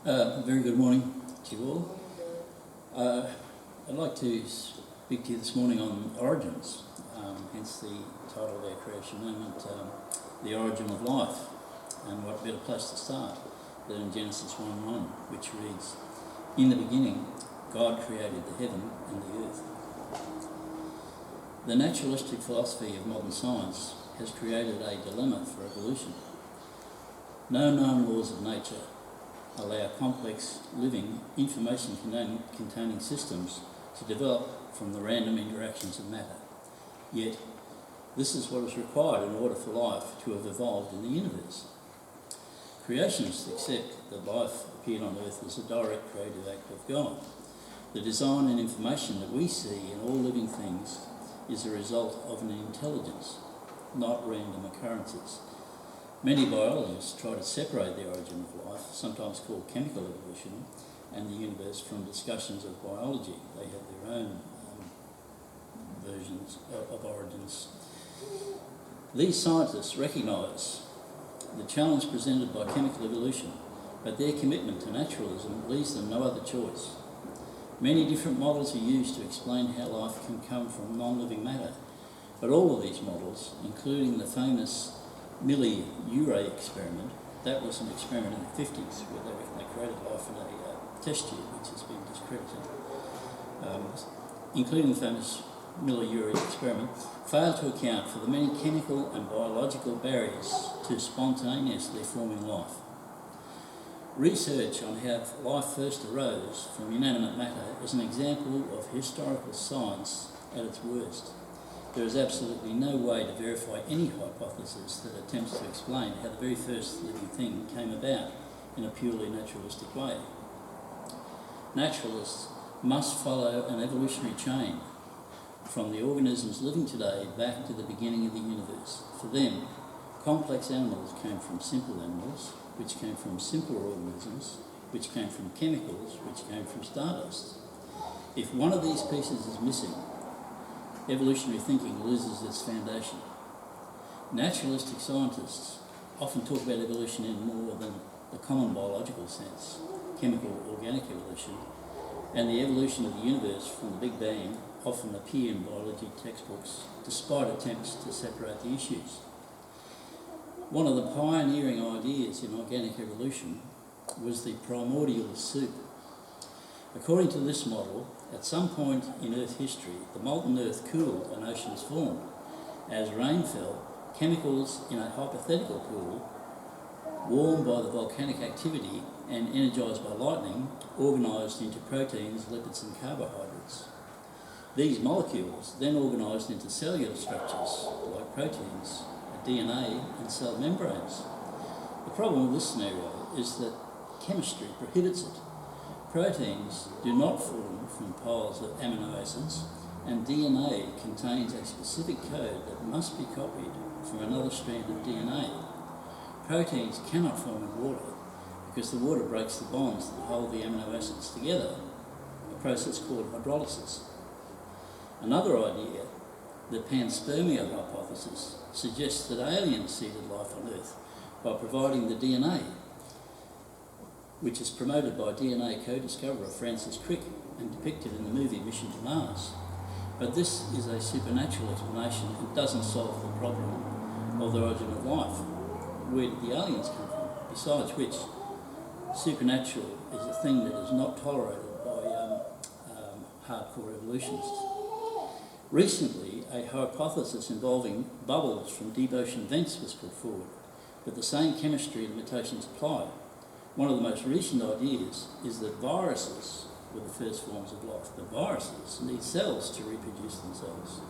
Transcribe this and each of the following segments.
Very good morning to you all. I'd like to speak to you this morning on origins, hence the title of our creation moment, The Origin of Life. And what better place to start than in Genesis 1:1, which reads, "In the beginning, God created the heaven and the earth." The naturalistic philosophy of modern science has created a dilemma for evolution. No known laws of nature allow complex, living, information-containing systems to develop from the random interactions of matter. Yet, this is what is required in order for life to have evolved in the universe. Creationists accept that life appeared on Earth as a direct creative act of God. The design and information that we see in all living things is a result of an intelligence, not random occurrences. Many biologists try to separate the origin of life, sometimes called chemical evolution, and the universe from discussions of biology. They have their own versions of origins. These scientists recognise the challenge presented by chemical evolution, but their commitment to naturalism leaves them no other choice. Many different models are used to explain how life can come from non-living matter, but all of these models, including the famous Miller-Urey experiment, that was an experiment in the 50s where they created life in a test tube, which has been discredited, including the famous Miller-Urey experiment, failed to account for the many chemical and biological barriers to spontaneously forming life. Research on how life first arose from inanimate matter is an example of historical science at its worst. There is absolutely no way to verify any hypothesis that attempts to explain how the very first living thing came about in a purely naturalistic way. Naturalists must follow an evolutionary chain from the organisms living today back to the beginning of the universe. For them, complex animals came from simple animals, which came from simpler organisms, which came from chemicals, which came from stardust. If one of these pieces is missing, evolutionary thinking loses its foundation. Naturalistic scientists often talk about evolution in more than the common biological sense, chemical organic evolution, and the evolution of the universe from the Big Bang often appear in biology textbooks despite attempts to separate the issues. One of the pioneering ideas in organic evolution was the primordial soup. According to this model, at some point in Earth history, the molten Earth cooled and oceans formed. As rain fell, chemicals in a hypothetical pool, warmed by the volcanic activity and energised by lightning, organised into proteins, lipids and carbohydrates. These molecules then organised into cellular structures like proteins, DNA and cell membranes. The problem with this scenario is that chemistry prohibits it. Proteins do not form from piles of amino acids, and DNA contains a specific code that must be copied from another strand of DNA. Proteins cannot form in water because the water breaks the bonds that hold the amino acids together, a process called hydrolysis. Another idea, the panspermia hypothesis, suggests that aliens seeded life on Earth by providing the DNA, which is promoted by DNA co-discoverer Francis Crick and depicted in the movie Mission to Mars. But this is a supernatural explanation and doesn't solve the problem of the origin of life. Where did the aliens come from? Besides which, supernatural is a thing that is not tolerated by hardcore evolutionists. Recently, a hypothesis involving bubbles from deep ocean vents was put forward, but the same chemistry limitations apply. One of the most recent ideas is that viruses were the first forms of life, but viruses need cells to reproduce themselves.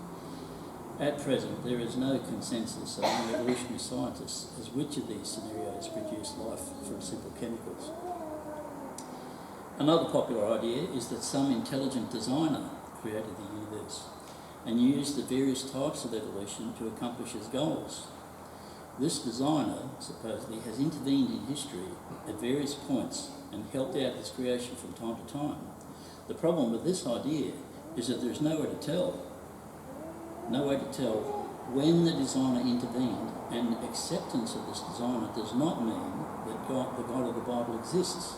At present, there is no consensus among evolutionary scientists as which of these scenarios produced life from simple chemicals. Another popular idea is that some intelligent designer created the universe and used the various types of evolution to accomplish his goals. This designer, supposedly, has intervened in history at various points and helped out his creation from time to time. The problem with this idea is that there's no way to tell when the designer intervened, and acceptance of this designer does not mean that God, the God of the Bible exists.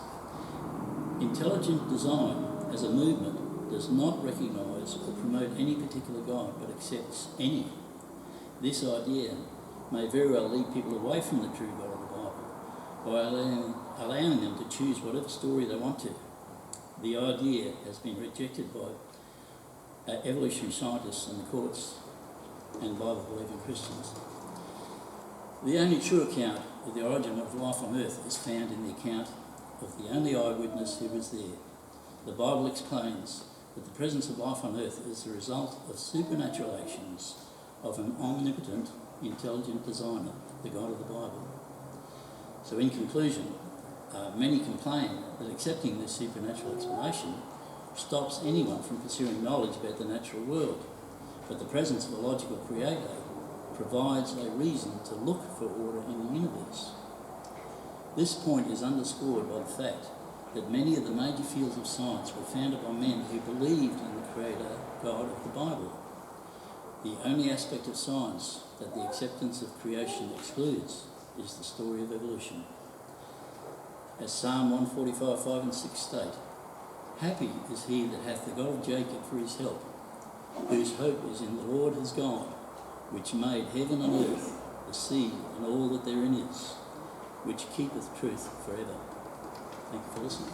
Intelligent design as a movement does not recognise or promote any particular God, but accepts any. This idea may very well lead people away from the true God of the Bible by allowing them to choose whatever story they want to. The idea has been rejected by evolutionary scientists and the courts and Bible-believing Christians. The only true account of the origin of life on earth is found in the account of the only eyewitness who was there. The Bible explains that the presence of life on earth is the result of supernatural actions of an omnipotent, intelligent designer, the God of the Bible. So in conclusion, many complain that accepting this supernatural explanation stops anyone from pursuing knowledge about the natural world, but the presence of a logical creator provides a reason to look for order in the universe. This point is underscored by the fact that many of the major fields of science were founded by men who believed in the creator God of the Bible. The only aspect of science that the acceptance of creation excludes is the story of evolution. As Psalm 145, 5 and 6 state, "Happy is he that hath the God of Jacob for his help, whose hope is in the Lord his God, which made heaven and earth, the sea and all that therein is, which keepeth truth forever." Thank you for listening.